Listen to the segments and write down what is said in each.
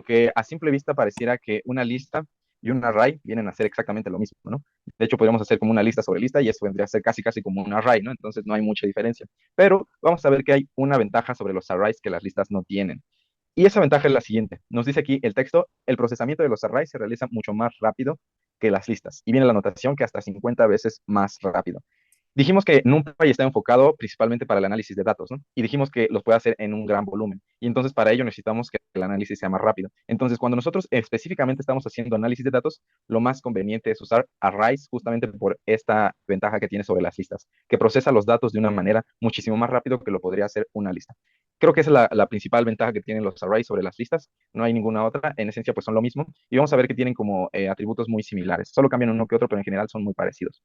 porque a simple vista pareciera que una lista y un array vienen a ser exactamente lo mismo, ¿no? De hecho, podríamos hacer como una lista sobre lista y eso vendría a ser casi, casi como un array, ¿no? Entonces no hay mucha diferencia. Pero vamos a ver que hay una ventaja sobre los arrays que las listas no tienen. Y esa ventaja es la siguiente. Nos dice aquí el texto, el procesamiento de los arrays se realiza mucho más rápido que las listas. Y viene la anotación que hasta 50 veces más rápido. Dijimos que NumPy está enfocado principalmente para el análisis de datos, ¿no? Y dijimos que los puede hacer en un gran volumen. Y entonces para ello necesitamos que el análisis sea más rápido. Entonces, cuando nosotros específicamente estamos haciendo análisis de datos, lo más conveniente es usar arrays justamente por esta ventaja que tiene sobre las listas, que procesa los datos de una manera muchísimo más rápido que lo podría hacer una lista. Creo que esa es la principal ventaja que tienen los arrays sobre las listas. No hay ninguna otra. En esencia, pues son lo mismo. Y vamos a ver que tienen como atributos muy similares. Solo cambian uno que otro, pero en general son muy parecidos.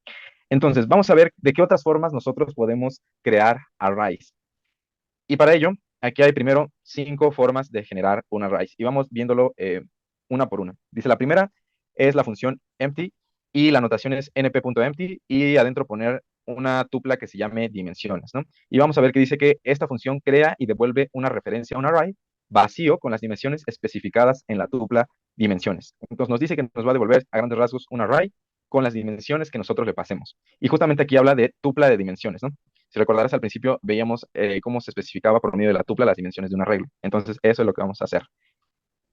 Entonces, vamos a ver de qué otras formas nosotros podemos crear arrays. Y para ello, aquí hay primero 5 formas de generar un array. Y vamos viéndolo una por una. Dice, la primera es la función empty y la notación es np.empty y adentro poner una tupla que se llame dimensiones, ¿no? Y vamos a ver que dice que esta función crea y devuelve una referencia a un array vacío con las dimensiones especificadas en la tupla dimensiones. Entonces nos dice que nos va a devolver a grandes rasgos un array con las dimensiones que nosotros le pasemos. Y justamente aquí habla de tupla de dimensiones, ¿no? Si recordarás al principio, veíamos cómo se especificaba por medio de la tupla las dimensiones de un arreglo. Entonces, eso es lo que vamos a hacer.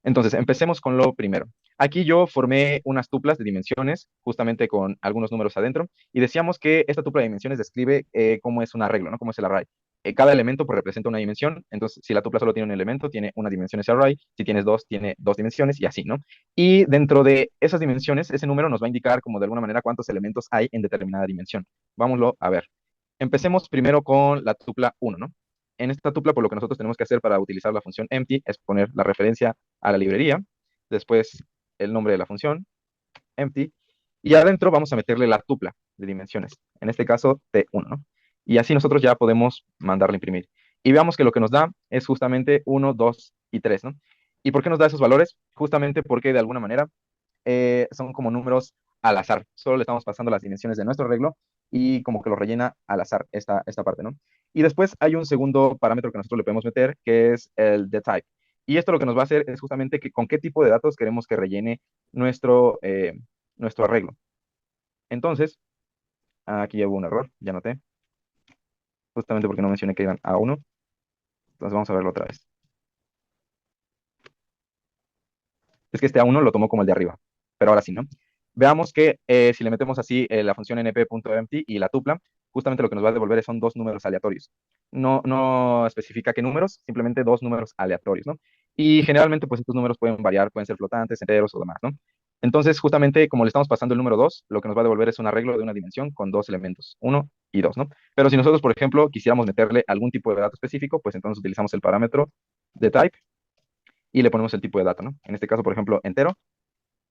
Entonces, empecemos con lo primero. Aquí yo formé unas tuplas de dimensiones, justamente con algunos números adentro, y decíamos que esta tupla de dimensiones describe cómo es un arreglo, ¿no? Cómo es el array. Cada elemento pues, representa una dimensión, entonces si la tupla solo tiene un elemento, tiene una dimensión ese array, si tienes dos, tiene dos dimensiones y así, ¿no? Y dentro de esas dimensiones, ese número nos va a indicar como de alguna manera cuántos elementos hay en determinada dimensión. Vámonos a ver. Empecemos primero con la tupla 1, ¿no? En esta tupla, por lo que nosotros tenemos que hacer para utilizar la función empty es poner la referencia a la librería, después el nombre de la función, empty, y adentro vamos a meterle la tupla de dimensiones, en este caso T1, ¿no? Y así nosotros ya podemos mandarle a imprimir. Y veamos que lo que nos da es justamente 1, 2 y 3, ¿no? ¿Y por qué nos da esos valores? Justamente porque de alguna manera son como números al azar. Solo le estamos pasando las dimensiones de nuestro arreglo y como que lo rellena al azar esta parte, ¿no? Y después hay un segundo parámetro que nosotros le podemos meter, que es el de type. Y esto lo que nos va a hacer es justamente que con qué tipo de datos queremos que rellene nuestro arreglo. Entonces, aquí ya hubo un error, ya noté, justamente porque no mencioné que iban a uno. Entonces vamos a verlo otra vez. Es que este A1 lo tomó como el de arriba, pero ahora sí, ¿no? Veamos que si le metemos así la función np.empty y la tupla, justamente lo que nos va a devolver son dos números aleatorios. No especifica qué números, simplemente dos números aleatorios, ¿no? Y generalmente, pues estos números pueden variar, pueden ser flotantes, enteros o demás, ¿no? Entonces, justamente como le estamos pasando el número 2, lo que nos va a devolver es un arreglo de una dimensión con dos elementos, uno y 2, ¿no? Pero si nosotros, por ejemplo, quisiéramos meterle algún tipo de dato específico, pues entonces utilizamos el parámetro de type y le ponemos el tipo de dato, ¿no? En este caso, por ejemplo, entero,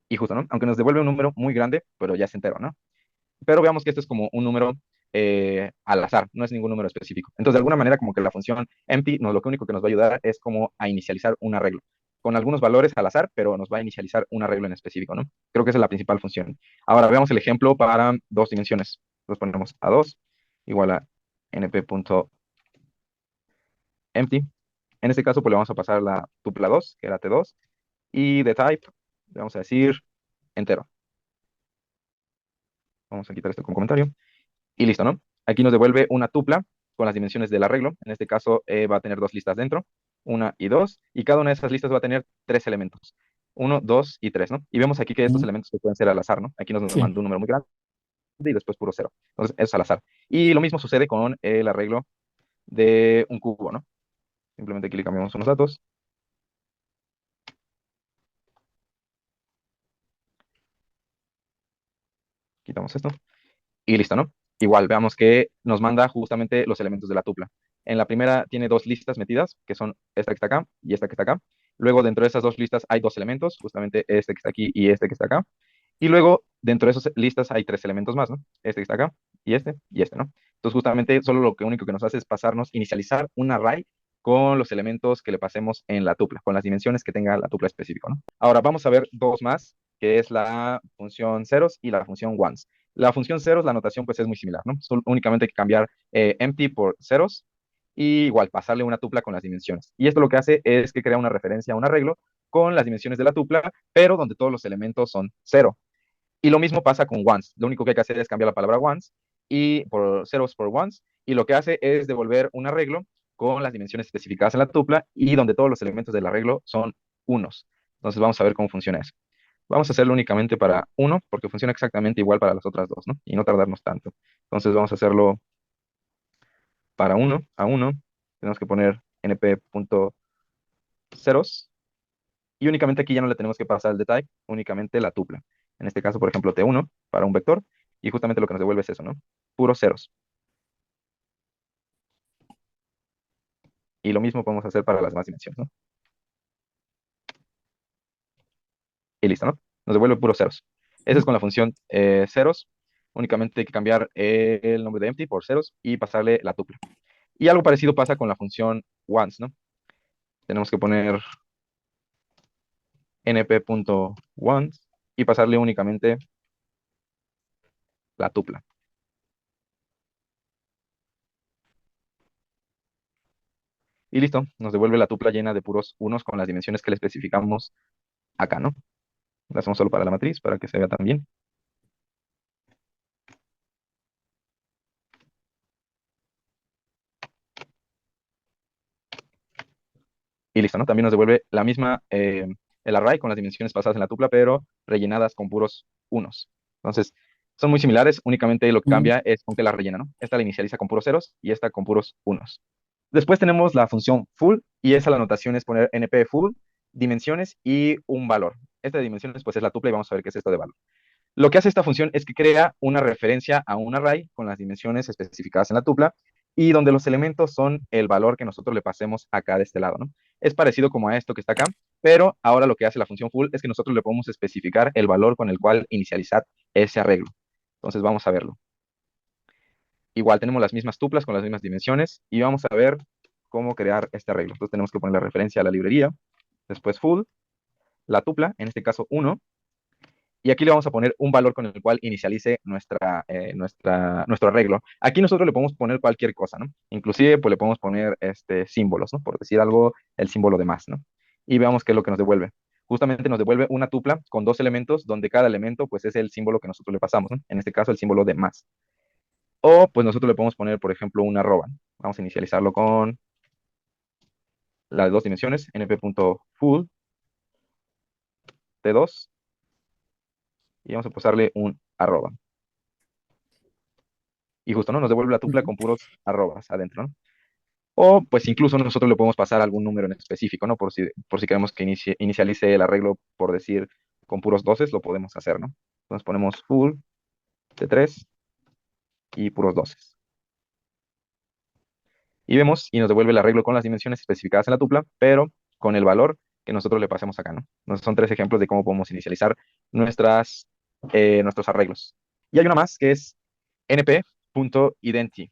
y justo, ¿no? Aunque nos devuelve un número muy grande, pero ya es entero, ¿no? Pero veamos que esto es como un número al azar, no es ningún número específico. Entonces, de alguna manera, como que la función empty, lo único que nos va a ayudar es como a inicializar un arreglo, con algunos valores al azar, pero nos va a inicializar un arreglo en específico, ¿no? Creo que esa es la principal función. Ahora, veamos el ejemplo para dos dimensiones. Los ponemos a 2 igual a np.empty. En este caso, pues le vamos a pasar la tupla 2, que era t2, y de type, le vamos a decir entero. Vamos a quitar esto con comentario. Y listo, ¿no? Aquí nos devuelve una tupla con las dimensiones del arreglo. En este caso va a tener dos listas dentro, una y dos, y cada una de esas listas va a tener tres elementos, uno, dos y tres, ¿no? Y vemos aquí que estos Sí, elementos pueden ser al azar, ¿no? Aquí nos sí. mandó un número muy grande y después puro cero. Entonces, eso es al azar. Y lo mismo sucede con el arreglo de un cubo, ¿no? Simplemente aquí le cambiamos unos datos, quitamos esto, y listo, ¿no? Igual, veamos que nos manda justamente los elementos de la tupla. En la primera tiene dos listas metidas, que son esta que está acá y esta que está acá. Luego, dentro de esas dos listas hay dos elementos, justamente este que está aquí y este que está acá. Y luego, dentro de esas listas hay tres elementos más, ¿no? Este que está acá y este, ¿no? Entonces, justamente, solo lo que único que nos hace es pasarnos, inicializar un array con los elementos que le pasemos en la tupla, con las dimensiones que tenga la tupla específico, ¿no? Ahora, vamos a ver dos más, que es la función ceros y la función ones. La función ceros, la notación pues es muy similar, ¿no? Únicamente hay que cambiar empty por ceros y igual pasarle una tupla con las dimensiones. Y esto lo que hace es que crea una referencia a un arreglo con las dimensiones de la tupla, pero donde todos los elementos son cero. Y lo mismo pasa con ones. Lo único que hay que hacer es cambiar la palabra ones y por ceros por ones, y lo que hace es devolver un arreglo con las dimensiones especificadas en la tupla y donde todos los elementos del arreglo son unos. Entonces vamos a ver cómo funciona eso. Vamos a hacerlo únicamente para uno, porque funciona exactamente igual para las otras dos, ¿no? Y no tardarnos tanto. Entonces vamos a hacerlo para uno, a uno. Tenemos que poner np.ceros y únicamente aquí ya no le tenemos que pasar el detalle, únicamente la tupla. En este caso, por ejemplo, T1 para un vector, y justamente lo que nos devuelve es eso, ¿no? Puros ceros. Y lo mismo podemos hacer para las demás dimensiones, ¿no? Y listo, ¿no? Nos devuelve puros ceros. Esa es con la función ceros. Únicamente hay que cambiar el nombre de empty por ceros y pasarle la tupla. Y algo parecido pasa con la función ones, ¿no? Tenemos que poner np.ones y pasarle únicamente la tupla. Y listo, nos devuelve la tupla llena de puros unos con las dimensiones que le especificamos acá, ¿no? Lo hacemos solo para la matriz, para que se vea también. Y listo, ¿no? También nos devuelve la misma, el array con las dimensiones pasadas en la tupla, pero rellenadas con puros unos. Entonces, son muy similares, únicamente lo que cambia es con qué la rellena, ¿no? Esta la inicializa con puros ceros y esta con puros unos. Después tenemos la función full, y esa la notación es poner np full, dimensiones y un valor. Esta de dimensiones pues es la tupla y vamos a ver qué es esto de valor. Lo que hace esta función es que crea una referencia a un array con las dimensiones especificadas en la tupla y donde los elementos son el valor que nosotros le pasemos acá de este lado, ¿no? Es parecido como a esto que está acá, pero ahora lo que hace la función full es que nosotros le podemos especificar el valor con el cual inicializar ese arreglo. Entonces vamos a verlo. Igual tenemos las mismas tuplas con las mismas dimensiones y vamos a ver cómo crear este arreglo. Entonces tenemos que poner la referencia a la librería, después full, la tupla, en este caso 1, y aquí le vamos a poner un valor con el cual inicialice nuestro arreglo. Aquí nosotros le podemos poner cualquier cosa, ¿no? Inclusive, pues le podemos poner símbolos, ¿no? Por decir algo, el símbolo de más, ¿no? Y veamos qué es lo que nos devuelve. Justamente nos devuelve una tupla con dos elementos, donde cada elemento, pues, es el símbolo que nosotros le pasamos, ¿no? En este caso, el símbolo de más. O, pues, nosotros le podemos poner, por ejemplo, una arroba, ¿no? Vamos a inicializarlo con las dos dimensiones, np.full t2, y vamos a pasarle un arroba. Y justo, ¿no? Nos devuelve la tupla con puros arrobas adentro, ¿no? O pues incluso nosotros le podemos pasar algún número en específico, ¿no? Por si queremos que inicialice el arreglo, por decir, con puros doces, lo podemos hacer, ¿no? Entonces ponemos full de 3 y puros doces. Y vemos y nos devuelve el arreglo con las dimensiones especificadas en la tupla, pero con el valor que nosotros le pasemos acá, ¿no? Entonces son tres ejemplos de cómo podemos inicializar nuestros arreglos. Y hay una más que es np.identity.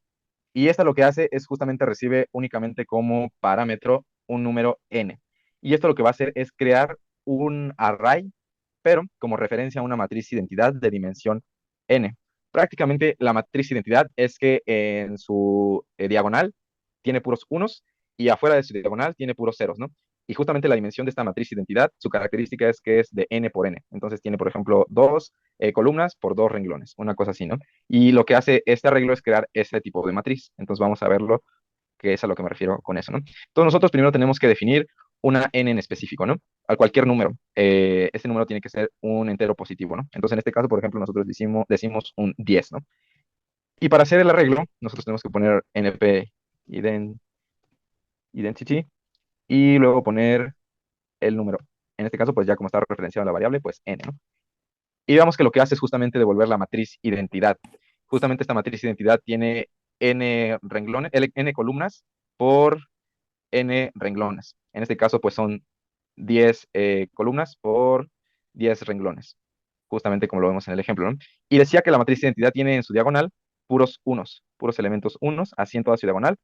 Y esta lo que hace es justamente recibe únicamente como parámetro un número n. Y esto lo que va a hacer es crear un array, pero como referencia a una matriz identidad de dimensión n. Prácticamente la matriz identidad es que en su diagonal tiene puros unos y afuera de su diagonal tiene puros ceros, ¿no? Y justamente la dimensión de esta matriz identidad, su característica es que es de n por n. Entonces tiene, por ejemplo, dos columnas por dos renglones, una cosa así, ¿no? Y lo que hace este arreglo es crear ese tipo de matriz. Entonces vamos a verlo, que es a lo que me refiero con eso, ¿no? Entonces nosotros primero tenemos que definir una n en específico, ¿no? A cualquier número. Ese número tiene que ser un entero positivo, ¿no? Entonces en este caso, por ejemplo, nosotros decimos un 10, ¿no? Y para hacer el arreglo, nosotros tenemos que poner np identity y luego poner el número. En este caso, pues ya como está referenciado a la variable, pues n, ¿no? Y veamos que lo que hace es justamente devolver la matriz identidad. Justamente esta matriz identidad tiene n renglones, n columnas por n renglones. En este caso, pues son 10 columnas por 10 renglones, justamente como lo vemos en el ejemplo, ¿no? Y decía que la matriz identidad tiene en su diagonal puros unos, puros elementos unos, así en toda su diagonal,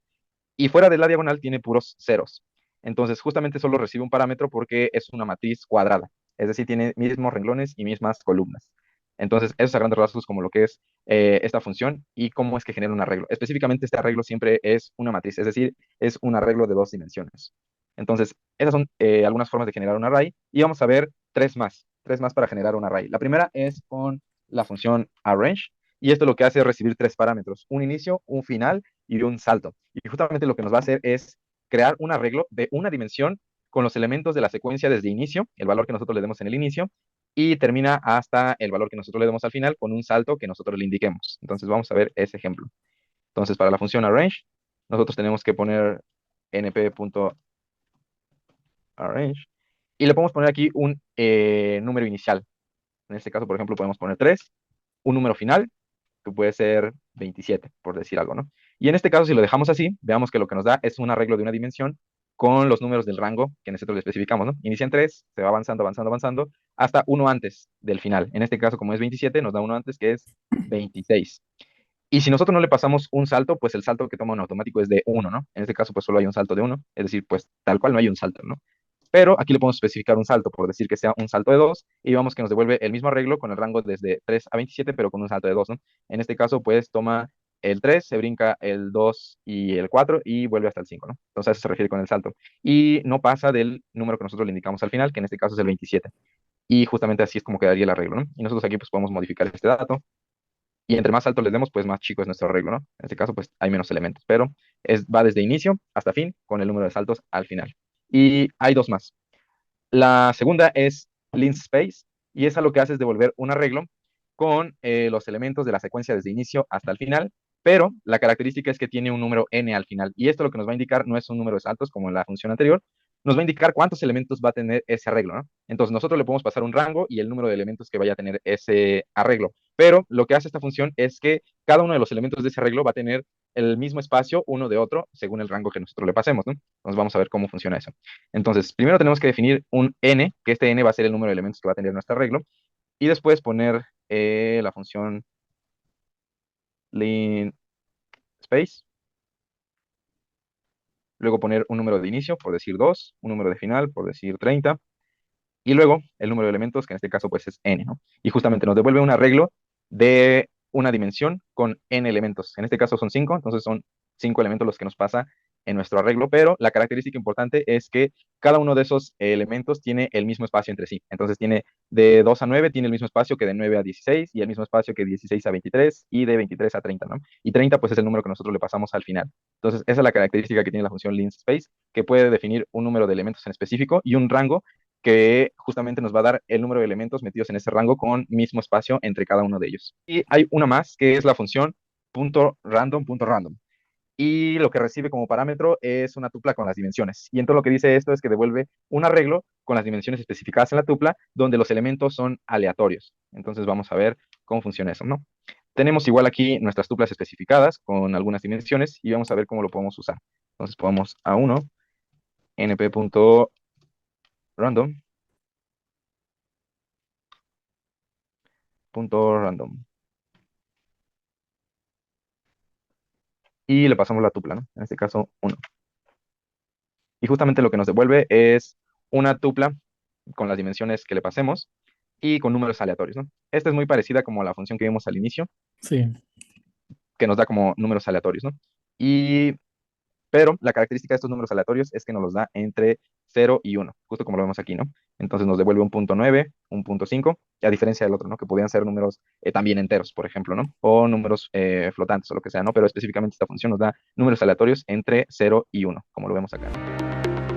y fuera de la diagonal tiene puros ceros. Entonces, justamente solo recibe un parámetro porque es una matriz cuadrada, es decir, tiene mismos renglones y mismas columnas. Entonces, eso es a grandes rasgos como lo que es esta función y cómo es que genera un arreglo. Específicamente, este arreglo siempre es una matriz, es decir, es un arreglo de dos dimensiones. Entonces, esas son algunas formas de generar un array y vamos a ver tres más para generar un array. La primera es con la función arrange y esto lo que hace es recibir tres parámetros, un inicio, un final y un salto. Y justamente lo que nos va a hacer es crear un arreglo de una dimensión con los elementos de la secuencia desde inicio, el valor que nosotros le demos en el inicio, y termina hasta el valor que nosotros le demos al final con un salto que nosotros le indiquemos. Entonces vamos a ver ese ejemplo. Entonces para la función arrange, nosotros tenemos que poner np.arrange y le podemos poner aquí un número inicial. En este caso, por ejemplo, podemos poner 3, un número final, que puede ser 27, por decir algo, ¿no? Y en este caso, si lo dejamos así, veamos que lo que nos da es un arreglo de una dimensión con los números del rango que nosotros le especificamos, ¿no? Inicia en 3, se va avanzando, avanzando, avanzando, hasta uno antes del final. En este caso, como es 27, nos da uno antes que es 26. Y si nosotros no le pasamos un salto, pues el salto que toma en automático es de 1, ¿no? En este caso, pues solo hay un salto de 1, es decir, pues tal cual no hay un salto, ¿no? Pero aquí le podemos especificar un salto, por decir que sea un salto de 2, y vamos que nos devuelve el mismo arreglo con el rango desde 3 a 27, pero con un salto de 2, ¿no? En este caso, pues toma el 3, se brinca el 2 y el 4 y vuelve hasta el 5, ¿no? Entonces a eso se refiere con el salto. Y no pasa del número que nosotros le indicamos al final, que en este caso es el 27. Y justamente así es como quedaría el arreglo, ¿no? Y nosotros aquí pues podemos modificar este dato. Y entre más alto les demos, pues más chico es nuestro arreglo, ¿no? En este caso, pues hay menos elementos, pero va desde inicio hasta fin con el número de saltos al final. Y hay dos más. La segunda es linspace y esa lo que hace es devolver un arreglo con los elementos de la secuencia desde inicio hasta el final, pero la característica es que tiene un número n al final y esto lo que nos va a indicar no es un número de saltos como en la función anterior, nos va a indicar cuántos elementos va a tener ese arreglo, ¿no? Entonces nosotros le podemos pasar un rango y el número de elementos que vaya a tener ese arreglo, pero lo que hace esta función es que cada uno de los elementos de ese arreglo va a tener el mismo espacio uno de otro según el rango que nosotros le pasemos, ¿no? Entonces vamos a ver cómo funciona eso. Entonces, primero tenemos que definir un n, que este n va a ser el número de elementos que va a tener nuestro arreglo, y después poner la función linspace, luego poner un número de inicio, por decir 2, un número de final, por decir 30, y luego el número de elementos, que en este caso pues es n, ¿no? Y justamente nos devuelve un arreglo de una dimensión con n elementos. En este caso son 5, entonces son 5 elementos los que nos pasa en nuestro arreglo, pero la característica importante es que cada uno de esos elementos tiene el mismo espacio entre sí. Entonces tiene de 2 a 9, tiene el mismo espacio que de 9 a 16 y el mismo espacio que 16 a 23 y de 23 a 30, ¿no? Y 30 pues es el número que nosotros le pasamos al final. Entonces esa es la característica que tiene la función linspace, que puede definir un número de elementos en específico y un rango que justamente nos va a dar el número de elementos metidos en ese rango con mismo espacio entre cada uno de ellos. Y hay una más que es la función .random.random. Y lo que recibe como parámetro es una tupla con las dimensiones. Y entonces lo que dice esto es que devuelve un arreglo con las dimensiones especificadas en la tupla, donde los elementos son aleatorios. Entonces vamos a ver cómo funciona eso, ¿no? Tenemos igual aquí nuestras tuplas especificadas con algunas dimensiones y vamos a ver cómo lo podemos usar. Entonces podemos a1 np.random random y le pasamos la tupla, ¿no? En este caso, 1. Y justamente lo que nos devuelve es una tupla con las dimensiones que le pasemos y con números aleatorios, ¿no? Esta es muy parecida como a la función que vimos al inicio, Sí. que nos da como números aleatorios, ¿no? Y, pero la característica de estos números aleatorios es que nos los da entre 0 y 1, justo como lo vemos aquí, ¿no? Entonces nos devuelve un punto 9, un punto 5, a diferencia del otro, ¿no? Que podían ser números también enteros, por ejemplo, ¿no? O números flotantes o lo que sea, ¿no? Pero específicamente esta función nos da números aleatorios entre 0 y 1, como lo vemos acá, ¿no?